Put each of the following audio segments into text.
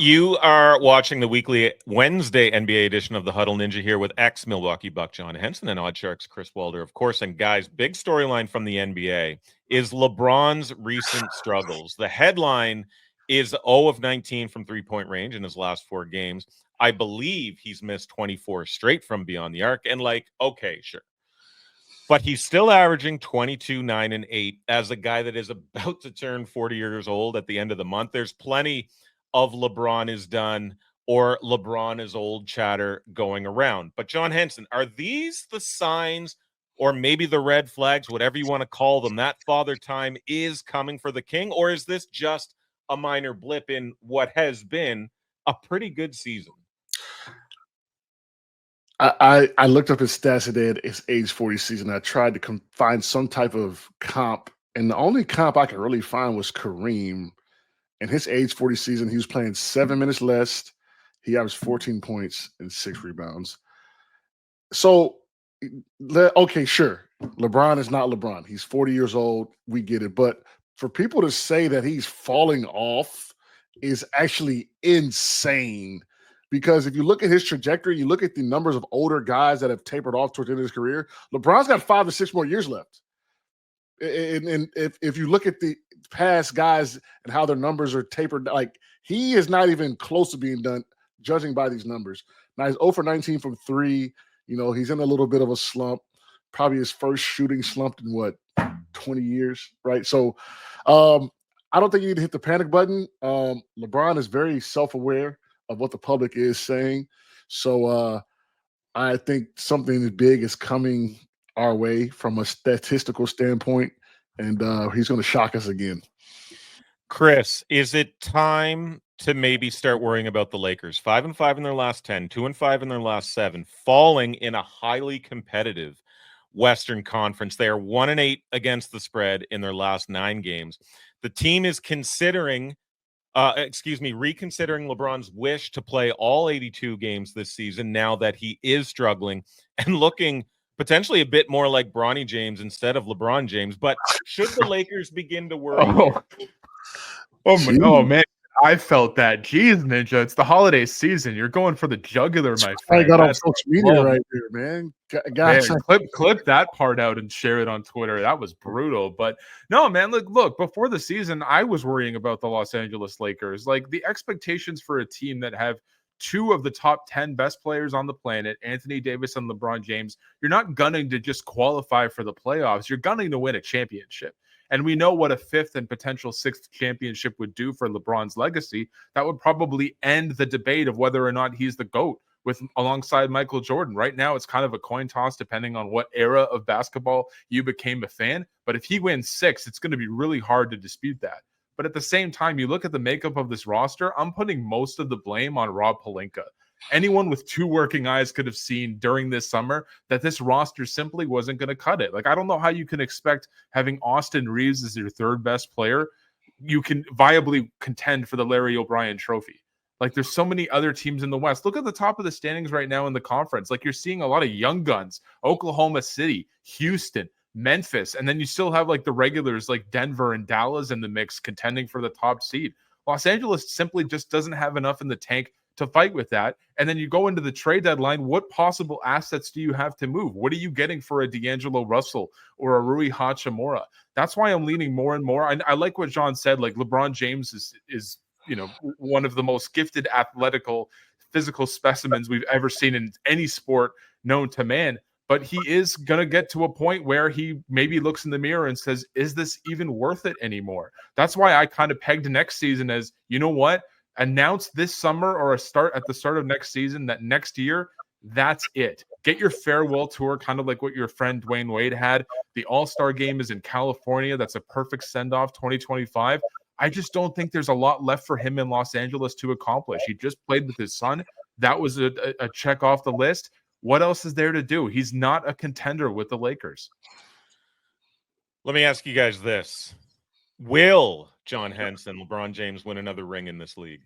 You are watching the weekly Wednesday NBA edition of the Huddle Ninja here with ex-Milwaukee Buck John Henson and Odd Sharks Chris Walder, of course. And guys, big storyline from the NBA is LeBron's recent struggles. The headline is 0 of 19 from three-point range in his last 4 games. I believe he's missed 24 straight from beyond the arc. And okay, sure. But he's still averaging 22, 9, and 8 as a guy that is about to turn 40 years old at the end of the month. There's plenty of LeBron is done or LeBron is old chatter going around. But John Henson, are these the signs or maybe the red flags, whatever you want to call them, that father time is coming for the King? Or is this just a minor blip in what has been a pretty good season? I looked up his stats today at his age 40 season. I tried to find some type of comp, and the only comp I could really find was Kareem. In his age 40 season, he was playing 7 minutes less. He averaged 14 points and 6 rebounds. So, okay, sure. LeBron is not LeBron. He's 40 years old. We get it. But for people to say that he's falling off is actually insane. Because if you look at his trajectory, you look at the numbers of older guys that have tapered off towards the end of his career, LeBron's got 5 to 6 more years left. And if you look at the past guys and how their numbers are tapered, like he is not even close to being done, judging by these numbers. Now he's 0 for 19 from 3. You know, he's in a little bit of a slump, probably his first shooting slump in 20 years, right? So I don't think you need to hit the panic button. LeBron is very self-aware of what the public is saying. So I think something big is coming our way from a statistical standpoint, and he's going to shock us again. Chris, is it time to maybe start worrying about the Lakers? 5-5 in their last 10, 2-5 in their last 7, falling in a highly competitive Western Conference. They are 1-8 against the spread in their last 9 games. The team is reconsidering LeBron's wish to play all 82 games this season now that he is struggling and looking potentially a bit more like Bronny James instead of LeBron James. But should the Lakers begin to worry? Oh man, I felt that. Jeez, Ninja, it's the holiday season. You're going for the jugular, my friend. I got on social media right there, man. Man, clip that part out and share it on Twitter. That was brutal. But no, man, look, before the season, I was worrying about the Los Angeles Lakers. Like the expectations for a team that have 2 of the top 10 best players on the planet, Anthony Davis and LeBron James, you're not gunning to just qualify for the playoffs. You're gunning to win a championship. And we know what a 5th and potential 6th championship would do for LeBron's legacy. That would probably end the debate of whether or not he's the GOAT alongside Michael Jordan. Right now, it's kind of a coin toss depending on what era of basketball you became a fan. But if he wins 6, it's going to be really hard to dispute that. But at the same time, you look at the makeup of this roster, I'm putting most of the blame on Rob Pelinka. Anyone with 2 working eyes could have seen during this summer that this roster simply wasn't going to cut it. Like, I don't know how you can expect having Austin Reeves as your 3rd best player, you can viably contend for the Larry O'Brien trophy. Like, there's so many other teams in the West. Look at the top of the standings right now in the conference. Like, you're seeing a lot of young guns, Oklahoma City, Houston, Memphis, and then you still have like the regulars like Denver and Dallas in the mix contending for the top seed. Los Angeles simply just doesn't have enough in the tank to fight with that. And then you go into the trade deadline. What possible assets do you have to move? What are you getting for a D'Angelo Russell or a Rui Hachimura? That's why I'm leaning more and more. I like what John said. Like LeBron James is one of the most gifted athletic physical specimens we've ever seen in any sport known to man. But he is going to get to a point where he maybe looks in the mirror and says, is this even worth it anymore? That's why I kind of pegged next season as, you know what? Announce this summer or at the start of next season that next year, that's it. Get your farewell tour, kind of like what your friend Dwayne Wade had. The All-Star game is in California. That's a perfect send-off 2025. I just don't think there's a lot left for him in Los Angeles to accomplish. He just played with his son. That was a check off the list. What else is there to do? He's not a contender with the Lakers. Let me ask you guys this. Will John Henson, LeBron James win another ring in this league?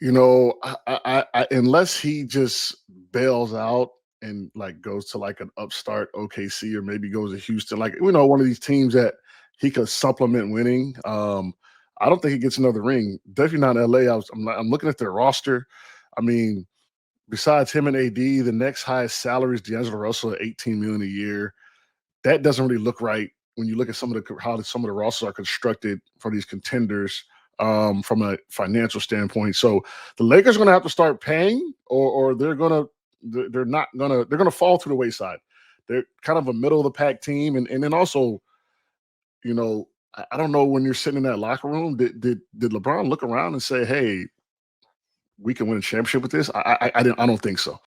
You know, I unless he just bails out and like goes to like an upstart OKC or maybe goes to Houston, like one of these teams that he could supplement winning. I don't think he gets another ring. Definitely not in LA. I'm looking at their roster. I mean, besides him and AD, the next highest salary is D'Angelo Russell at $18 million a year. That doesn't really look right when you look at how some of the rosters are constructed for these contenders from a financial standpoint. So the Lakers are going to have to start paying, or they're gonna fall to the wayside. They're kind of a middle of the pack team, and then also, I don't know, when you're sitting in that locker room, did LeBron look around and say, "Hey, we can win a championship with this"? I don't think so.